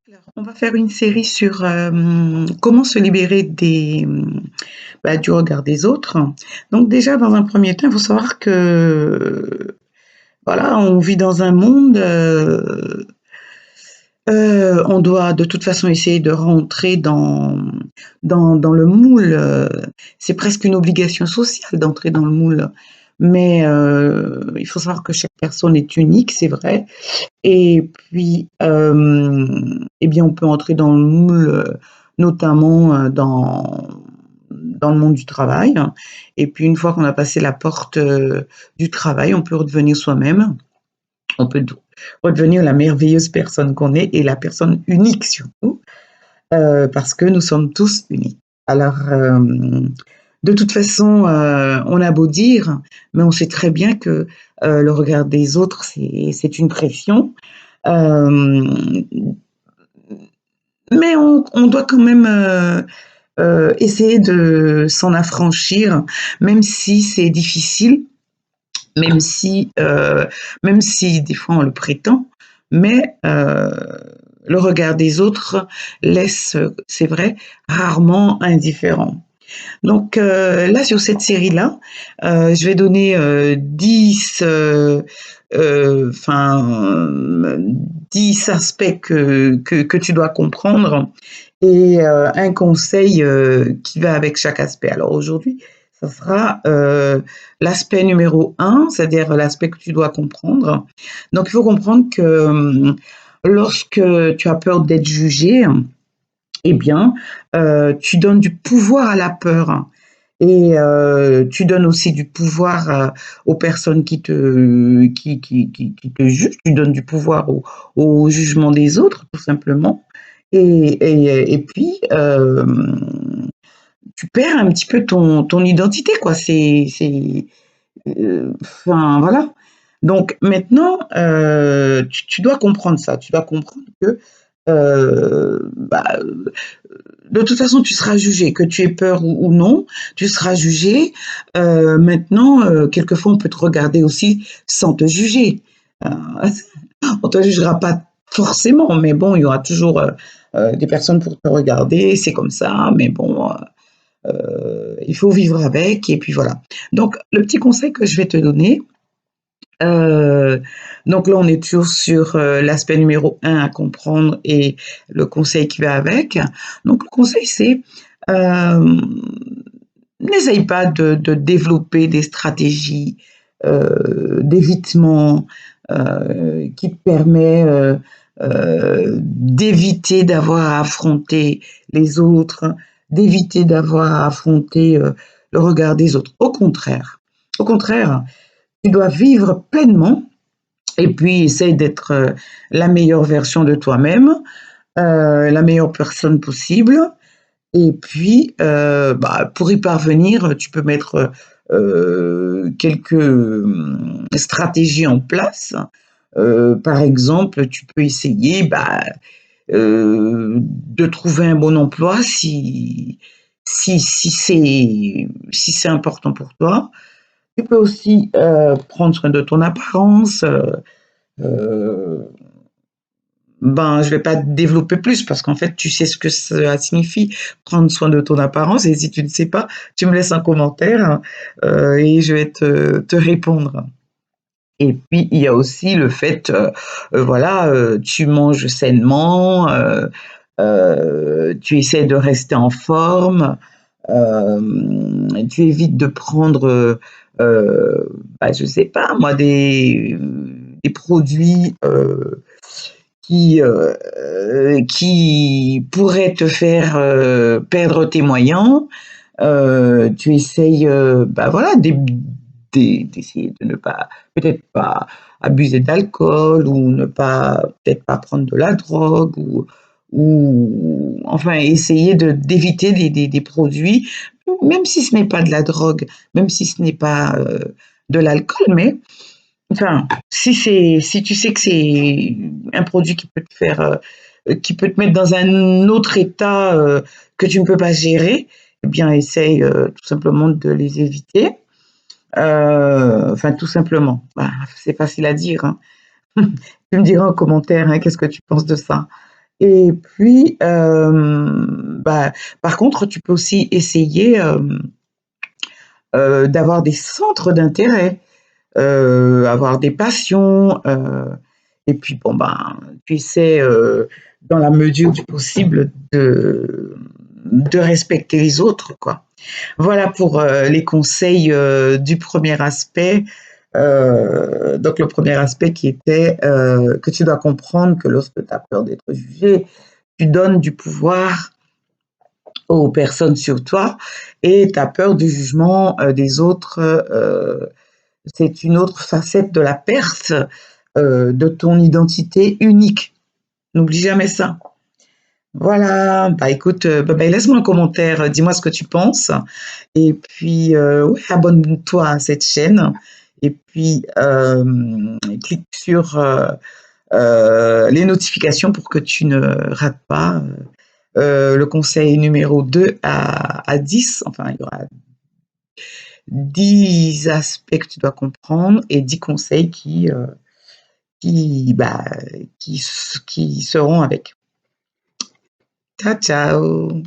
Alors, on va faire une série sur comment se libérer du regard des autres. Donc déjà, dans un premier temps, il faut savoir que voilà, on vit dans un monde, on doit de toute façon essayer de rentrer dans le moule. C'est presque une obligation sociale d'entrer dans le moule. Mais il faut savoir que chaque personne est unique, c'est vrai. Et puis, eh bien, on peut entrer dans le moule, notamment, dans le monde du travail. Et puis une fois qu'on a passé la porte, du travail, on peut redevenir soi-même. On peut d redevenir la merveilleuse personne qu'on est et la personne unique surtout, parce que nous sommes tous uniques. Alors, de toute façon, on a beau dire, mais on sait très bien que, le regard des autres, c'est une pression. Hem, mais on doit quand même, essayer de s'en affranchir, même si c'est difficile, même si, heu, même si des fois on le prétend, mais le regard des autres laisse, c'est vrai, rarement indifférent. Donc là, sur cette série-là, je vais donner, 10, enfin, 10 aspects que tu dois comprendre et un conseil, qui va avec chaque aspect. Alors aujourd'hui, ça sera, l'aspect numéro un, c'est-à-dire l'aspect que tu dois comprendre. Donc il faut comprendre que, lorsque tu as peur d'être jugé, eh bien, tu donnes du pouvoir à la peur et tu donnes aussi du pouvoir, aux personnes qui te jugent. Tu donnes du pouvoir au jugement des autres, tout simplement et puis, tu perds un petit peu ton identité, quoi. Enfin, voilà. Donc maintenant, tu dois comprendre ça. Tu dois comprendre que, bah, de toute façon, tu seras jugé, que tu aies peur ou non, tu seras jugé. Maintenant, quelquefois, on peut te regarder aussi sans te juger. Heu, on te jugera pas forcément, mais bon, il y aura toujours, des personnes pour te regarder, c'est comme ça, mais bon, il faut vivre avec et puis voilà. Donc le petit conseil que je vais te donner, Heu, donc là, on est toujours sur, l'aspect numéro un à comprendre et le conseil qui va avec. Donc le conseil, c'est, hem, n'essaye pas de développer des stratégies, d'évitement, qui te permet, d'éviter d'avoir à affronter les autres, d'éviter d'avoir à affronter, le regard des autres. Au contraire, tu dois vivre pleinement et puis essaye d'être, la meilleure version de toi-même, la meilleure personne possible et puis, pour y parvenir, tu peux mettre, quelques, stratégies en place. Par exemple, tu peux essayer, de trouver un bon emploi si c'est important pour toi. Tu peux aussi, prendre soin de ton apparence, Heu, je vais pas développer plus parce qu'en fait, tu sais ce que cela signifie, prendre soin de ton apparence et si tu ne sais pas, tu me laisses un commentaire, et je vais te répondre. Et puis, il y a aussi le fait, voilà, tu manges sainement, tu essaies de rester en forme, tu évites de prendre, je sais pas moi, des produits, qui pourraient te faire, perdre tes moyens. Tu essayes, voilà, d'essayer de ne pas peut-être pas abuser d'alcool ou ne pas peut-être pas prendre de la drogue ou enfin essayer d'éviter des produits, même si ce n'est pas de la drogue, même si ce n'est pas, de l'alcool, mais enfin, si tu sais que c'est un produit qui peut te faire, qui peut te mettre dans un autre état, que tu ne peux pas gérer, eh bien essaye, tout simplement de les éviter. Enfin tout simplement. C'est facile à dire, hein. Tu me diras en commentaire, hein, qu'est-ce que tu penses de ça? Et puis, bah, par contre, tu peux aussi essayer, d'avoir des centres d'intérêt, avoir des passions, et puis bon, ben, tu essaies, dans la mesure du possible de respecter les autres, quoi. Voilà pour, les conseils, du premier aspect. Donc le premier aspect qui était, que tu dois comprendre que lorsque tu as peur d'être jugé, tu donnes du pouvoir aux personnes sur toi et tu as peur du jugement, des autres, c'est une autre facette de la perte, de ton identité unique. N'oublie jamais ça. Voilà, bah, écoute, bah, laisse-moi un commentaire, dis-moi ce que tu penses et puis, ouais, abonne-toi à cette chaîne et puis, clique sur, les notifications pour que tu ne rates pas, le conseil numéro 2 à 10. Enfin, il y aura 10 aspects que tu dois comprendre et 10 conseils bah, qui seront avec. Ciao, ciao.